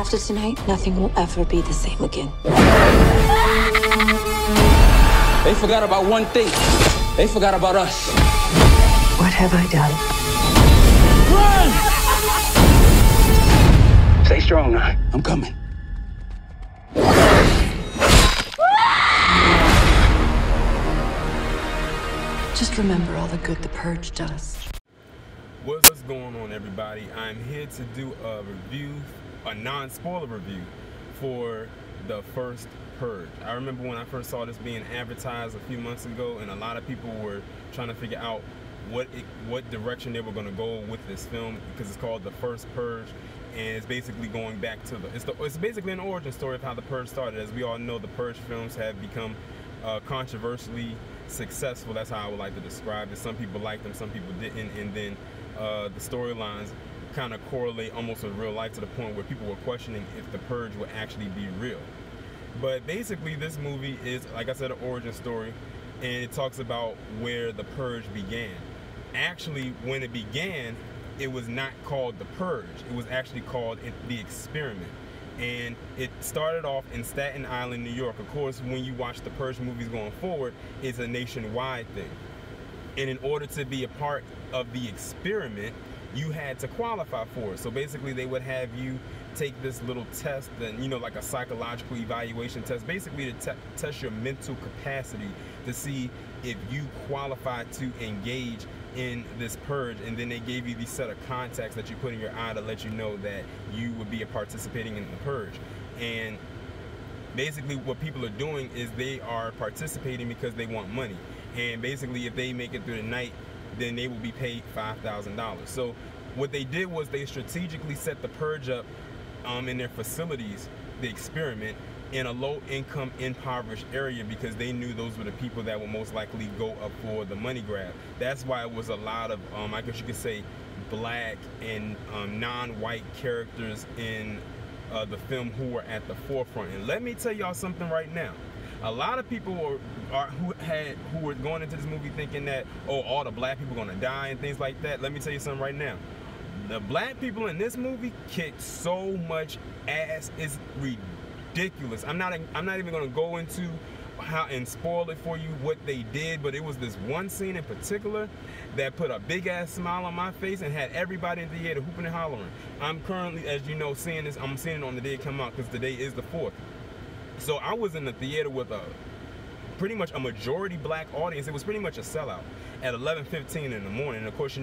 After tonight, nothing will ever be the same again. They forgot about one thing. They forgot about us. What have I done? Run! Stay strong now. I'm coming. Just remember all the good the Purge does. What's going on, everybody? I'm here to do a review, a non-spoiler review for the first Purge. I remember when I first saw this being advertised a few months ago, and a lot of people were trying to figure out what direction they were going to go with this film, because it's called The First Purge, and it's basically going back to it's basically an origin story of how the Purge started. As we all know, the Purge films have become controversially successful. That's how I would like to describe it. Some people liked them, some people didn't, and then the storylines kind of correlate almost with real life to the point where people were questioning if the Purge would actually be real. But basically, this movie is, like I said, an origin story, and it talks about where the Purge began. Actually, when it began, it was not called the Purge. It was actually called the Experiment. And it started off in Staten Island, New York. Of course, when you watch the Purge movies going forward, it's a nationwide thing. And in order to be a part of the experiment, you had to qualify for it. So basically, they would have you take this little test, and like a psychological evaluation test, basically to test your mental capacity to see if you qualify to engage in this purge. And then they gave you these set of contacts that you put in your eye to let you know that you would be participating in the purge. And basically what people are doing is they are participating because they want money. And basically if they make it through the night, then they will be paid $5,000. So what they did was they strategically set the purge up in their facilities, the experiment, in a low-income, impoverished area, because they knew those were the people that would most likely go up for the money grab. That's why it was a lot of, I guess you could say, black and non-white characters in the film who were at the forefront. And let me tell y'all something right now. A lot of people who were going into this movie thinking that, oh, all the black people are gonna die and things like that. Let me tell you something right now. The black people in this movie kicked so much ass, it's ridiculous. I'm not even gonna go into how and spoil it for you what they did, but it was this one scene in particular that put a big ass smile on my face and had everybody in the theater hooping and hollering. I'm currently, as you know, seeing this. I'm seeing it on the day it come out, because today is the 4th. So I was in the theater with pretty much a majority black audience. It was pretty much a sellout at 11:15 in the morning. And of course,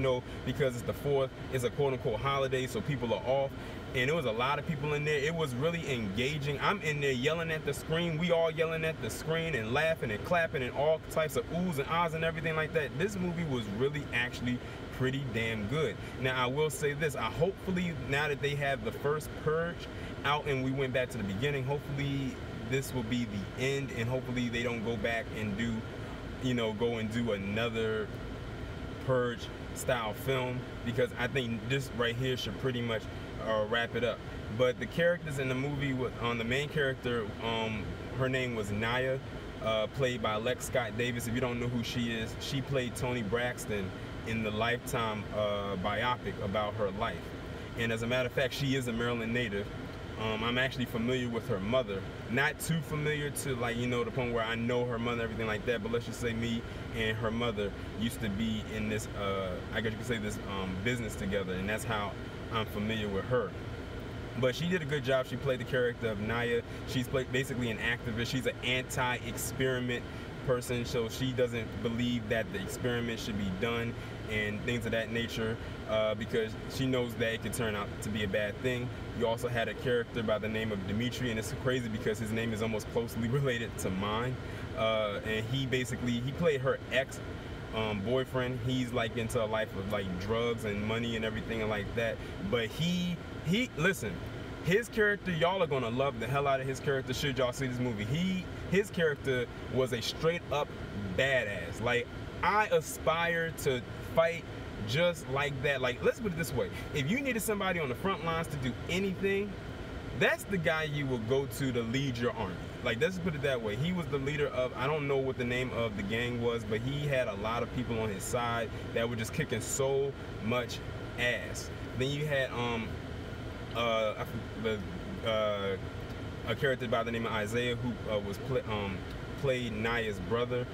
because it's the 4th, it's a quote-unquote holiday, so people are off. And there was a lot of people in there. It was really engaging. I'm in there yelling at the screen. We all yelling at the screen and laughing and clapping and all types of oohs and ahs and everything like that. This movie was really actually pretty damn good. Now, I will say this. Hopefully, now that they have the first Purge out and we went back to the beginning, hopefully this will be the end, and hopefully they don't go back and do, go and do another Purge style film, because I think this right here should pretty much wrap it up. But the characters in the movie, the main character, her name was Naya, played by Lex Scott Davis. If you don't know who she is, she played Toni Braxton in the Lifetime biopic about her life. And as a matter of fact, she is a Maryland native. I'm actually familiar with her mother. Not too familiar to the point where I know her mother and everything like that, but let's just say me and her mother used to be in this, I guess you could say this business together, and that's how I'm familiar with her. But she did a good job. She played the character of Naya. She's basically an activist. She's an anti-experiment person, so she doesn't believe that the experiment should be done and things of that nature, because she knows that it could turn out to be a bad thing. You also had a character by the name of Dimitri, and it's crazy because his name is almost closely related to mine, and he played her ex boyfriend. He's into a life of drugs and money and everything and like that. But listen, his character, y'all are gonna love the hell out of his character should y'all see this movie. His character was a straight up badass. I aspire to fight just like that. Let's put it this way. If you needed somebody on the front lines to do anything, that's the guy you will go to lead your army. Let's put it that way. He was the leader of, I don't know what the name of the gang was, but he had a lot of people on his side that were just kicking so much ass. Then you had a character by the name of Isaiah, who played Naya's brother.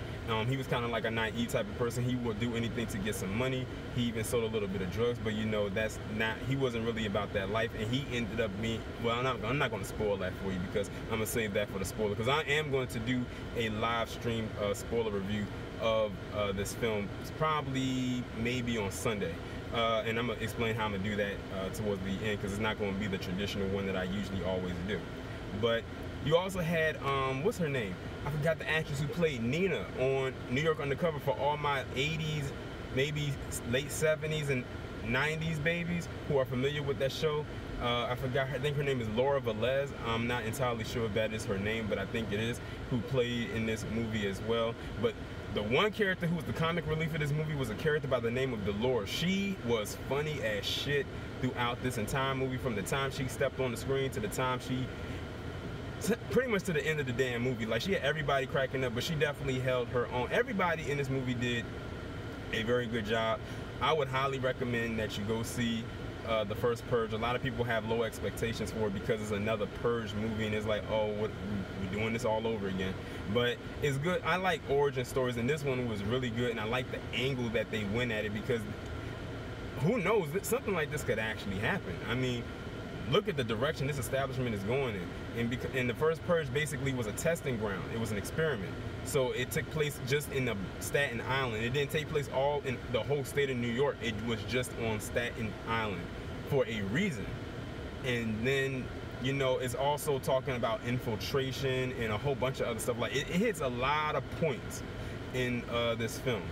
He was kind of like a naive type of person. He would do anything to get some money. He even sold a little bit of drugs, but you know, he wasn't really about that life. And he ended up being, well, I'm not going to spoil that for you, because I'm going to save that for the spoiler, because I am going to do a live stream spoiler review of this film, probably maybe on Sunday. And I'm going to explain how I'm going to do that towards the end, because it's not going to be the traditional one that I usually always do. But you also had, what's her name? I forgot the actress who played Nina on New York Undercover. For all my 80s, maybe late 70s and 90s babies who are familiar with that show, I forgot, I think her name is Laura Velez. I'm not entirely sure if that is her name, but I think it is, who played in this movie as well. But the one character who was the comic relief of this movie was a character by the name of Dolores. She was funny as shit throughout this entire movie, from the time she stepped on the screen to the time she, pretty much to the end of the damn movie. Like, she had everybody cracking up, but she definitely held her own. Everybody in this movie did a very good job. I would highly recommend that you go see the first Purge. A lot of people have low expectations for it because it's another Purge movie, and it's like, oh, we're doing this all over again. But it's good. I like origin stories, and this one was really good, and I like the angle that they went at it, because who knows, something like this could actually happen. I mean, look at the direction this establishment is going in. And the first Purge basically was a testing ground. It was an experiment. So it took place just in the Staten Island. It didn't take place all in the whole state of New York. It was just on Staten Island for a reason. And then, you know, it's also talking about infiltration and a whole bunch of other stuff. Like, it hits a lot of points in this film.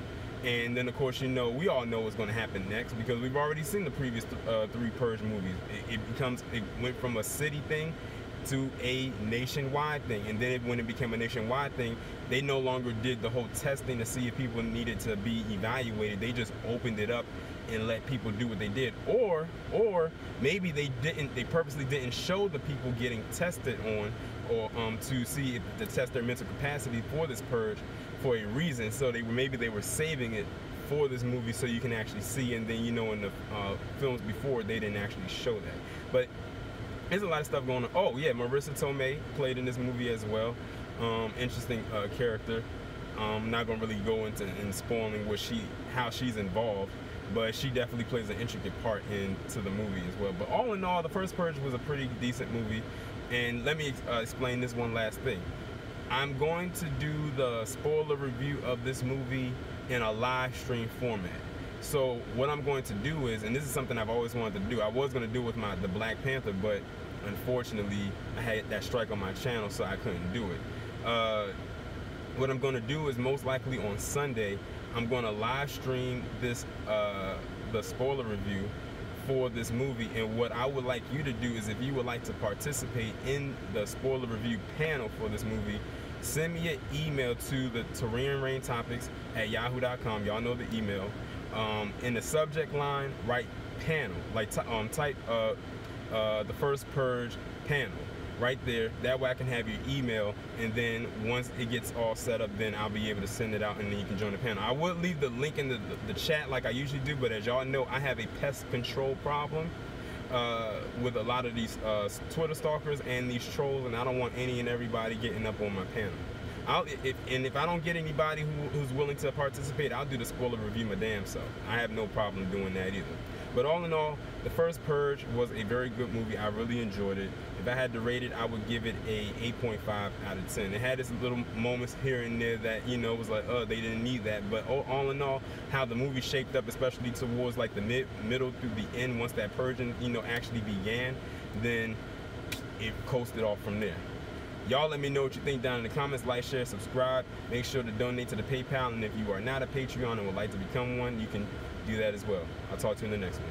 And then, of course, you know, we all know what's going to happen next, because we've already seen the previous 3 Purge movies. It went from a city thing to a nationwide thing. And then when it became a nationwide thing, they no longer did the whole testing to see if people needed to be evaluated. They just opened it up and let people do what they did. Or maybe they purposely didn't show the people getting tested on, or to see if to test their mental capacity for this Purge, for a reason. So maybe they were saving it for this movie so you can actually see, and then, you know, in the films before, they didn't actually show that. But there's a lot of stuff going on. Oh yeah, Marissa Tomei played in this movie as well. Interesting character. I'm not gonna really go into spoiling how she's involved, but she definitely plays an intricate part into the movie as well. But all in all, the first Purge was a pretty decent movie. And let me explain this one last thing. I'm going to do the spoiler review of this movie in a live stream format. So what I'm going to do is, and this is something I've always wanted to do, I was going to do with the Black Panther, but unfortunately I had that strike on my channel, so I couldn't do it. What I'm going to do is, most likely on Sunday, I'm going to live stream this the spoiler review for this movie. And what I would like you to do is, if you would like to participate in the spoiler review panel for this movie, send me an email to the TyrianRainTopics@yahoo.com. Y'all know the email. In the subject line, write panel. Like type the first Purge panel right there. That way I can have your email, and then once it gets all set up, then I'll be able to send it out, and then you can join the panel. I would leave the link in the chat like I usually do, but as y'all know, I have a pest control problem with a lot of these Twitter stalkers and these trolls, and I don't want any and everybody getting up on my panel. If I don't get anybody who's willing to participate, I'll do the spoiler review my damn self. I have no problem doing that either. But all in all, the first Purge was a very good movie. I really enjoyed it. If I had to rate it, I would give it a 8.5 out of 10. It had its little moments here and there that, you know, was like, oh, they didn't need that. But all in all, how the movie shaped up, especially towards like the middle through the end, once that purging, you know, actually began, then it coasted off from there. Y'all let me know what you think down in the comments. Like, share, subscribe. Make sure to donate to the PayPal. And if you are not a Patreon and would like to become one, you can do that as well. I'll talk to you in the next one.